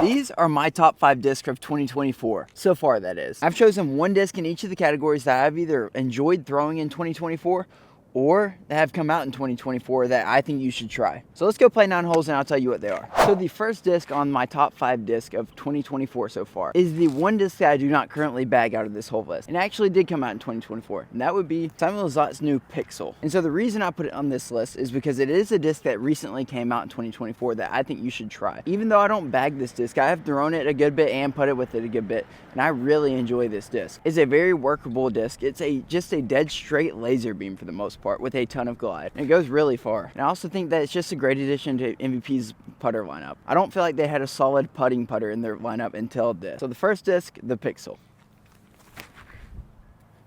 These are my top 5 discs of 2024, so far that is. I've chosen one disc in each of the categories that I've either enjoyed throwing in 2024 or that have come out in 2024 that I think you should try. So let's go play 9 holes and I'll tell you what they are. So the first disc on my top 5 disc of 2024 so far is the one disc that I do not currently bag out of this whole list. And it actually did come out in 2024, and that would be Simon Lizotte's new Pixel. And so the reason I put it on this list is because it is a disc that recently came out in 2024 that I think you should try. Even though I don't bag this disc, I have thrown it a good bit and putted with it a good bit, and I really enjoy this disc. It's a very workable disc. It's just a dead straight laser beam for the most part with a ton of glide, and it goes really far. And I also think that it's just a great addition to MVP's putter lineup. I don't feel like they had a solid putting putter in their lineup until this. So the first disc, the Pixel.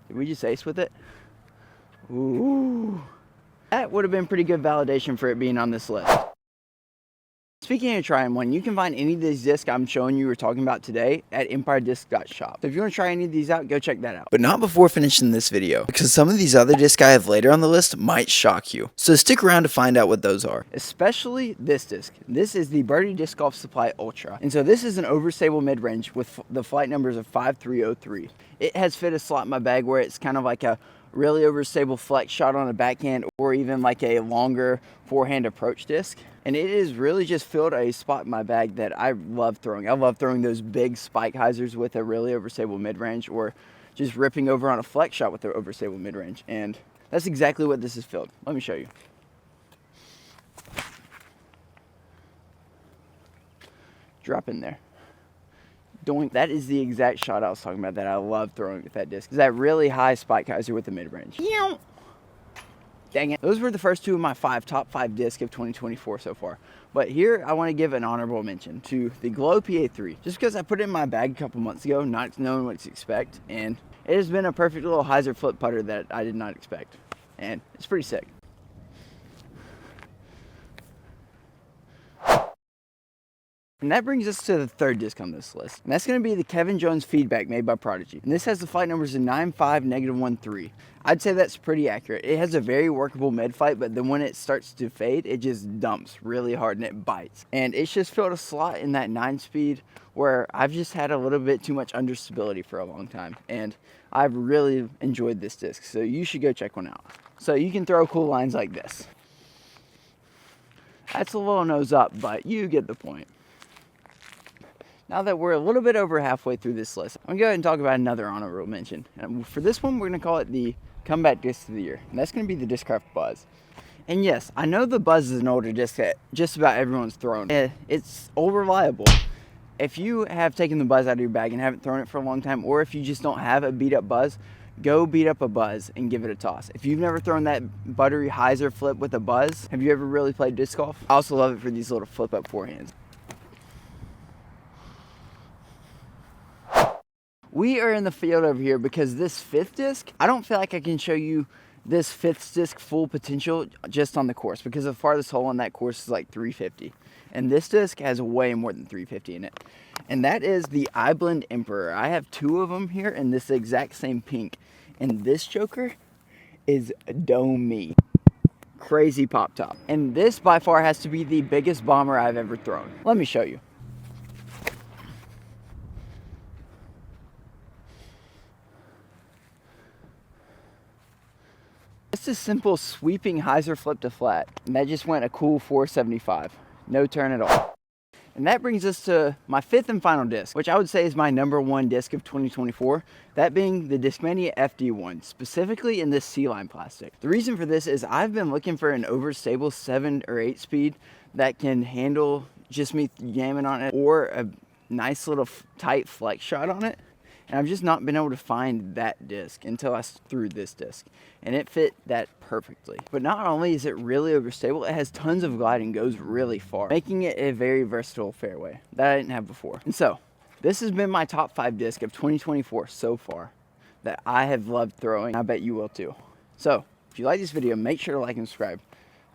Did we just ace with it? Ooh, that would have been pretty good validation for it being on this list. Speaking of trying one, you can find any of these discs I'm showing you or talking about today at EmpireDisc.shop. So if you want to try any of these out, go check that out. But not before finishing this video, because some of these other discs I have later on the list might shock you. So stick around to find out what those are. Especially this disc. This is the Birdie Disc Golf Supply Ultra. And so this is an overstable mid-range with the flight numbers of 5303. It has fit a slot in my bag where it's kind of like a really overstable flex shot on a backhand, or even like a longer forehand approach disc. And it is really just filled a spot in my bag that I love throwing. I love throwing those big spike hyzers with a really overstable mid-range, or just ripping over on a flex shot with an overstable mid-range. And that's exactly what this is filled. Let me show you. Drop in there. Doink. That is the exact shot I was talking about that I love throwing with that disc. Is that really high spike hyzer with the mid-range. Dang it. Those were the first 2 of my top 5 discs of 2024 so far. But here I want to give an honorable mention to the Glow PA3. Just because I put it in my bag a couple months ago, not knowing what to expect. And it has been a perfect little hyzer flip putter that I did not expect. And it's pretty sick. And that brings us to the third disc on this list. And that's going to be the Kevin Jones Feedback made by Prodigy. And this has the flight numbers of 95, -13. I'd say that's pretty accurate. It has a very workable mid flight, but then when it starts to fade, it just dumps really hard and it bites. And it's just filled a slot in that 9-speed where I've just had a little bit too much understability for a long time. And I've really enjoyed this disc, so you should go check one out. So you can throw cool lines like this. That's a little nose up, but you get the point. Now that we're a little bit over halfway through this list, I'm going to go ahead and talk about another honorable mention. And for this one, we're going to call it the Comeback Disc of the Year. And that's going to be the Discraft Buzz. And yes, I know the Buzz is an older disc that just about everyone's thrown. It's old reliable. If you have taken the Buzz out of your bag and haven't thrown it for a long time, or if you just don't have a beat up Buzz, go beat up a Buzz and give it a toss. If you've never thrown that buttery hyzer flip with a Buzz, have you ever really played disc golf? I also love it for these little flip up forehands. We are in the field over here because this 5th disc, I don't feel like I can show you this 5th disc full potential just on the course, because the farthest hole on that course is like 350. And this disc has way more than 350 in it. And that is the iBlend Emperor. I have 2 of them here in this exact same pink. And this joker is dome-y. Crazy pop top. And this by far has to be the biggest bomber I've ever thrown. Let me show you. It's a simple sweeping hyzer flip to flat, and that just went a cool 475. No turn at all. And that brings us to my 5th and final disc, which I would say is my #1 disc of 2024, that being the Discmania FD1, specifically in this C-line plastic. The reason for this is I've been looking for an overstable 7 or 8 speed that can handle just me yamming on it, or a nice little tight flex shot on it. And I've just not been able to find that disc until I threw this disc. And it fit that perfectly. But not only is it really overstable, it has tons of glide and goes really far, making it a very versatile fairway that I didn't have before. And so, this has been my top 5 disc of 2024 so far that I have loved throwing. I bet you will too. So, if you like this video, make sure to like and subscribe.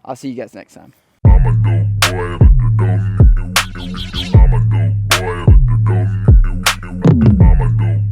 I'll see you guys next time. I'm a dope boy with the dope. I'm a dope boy with the dope. I'm a dope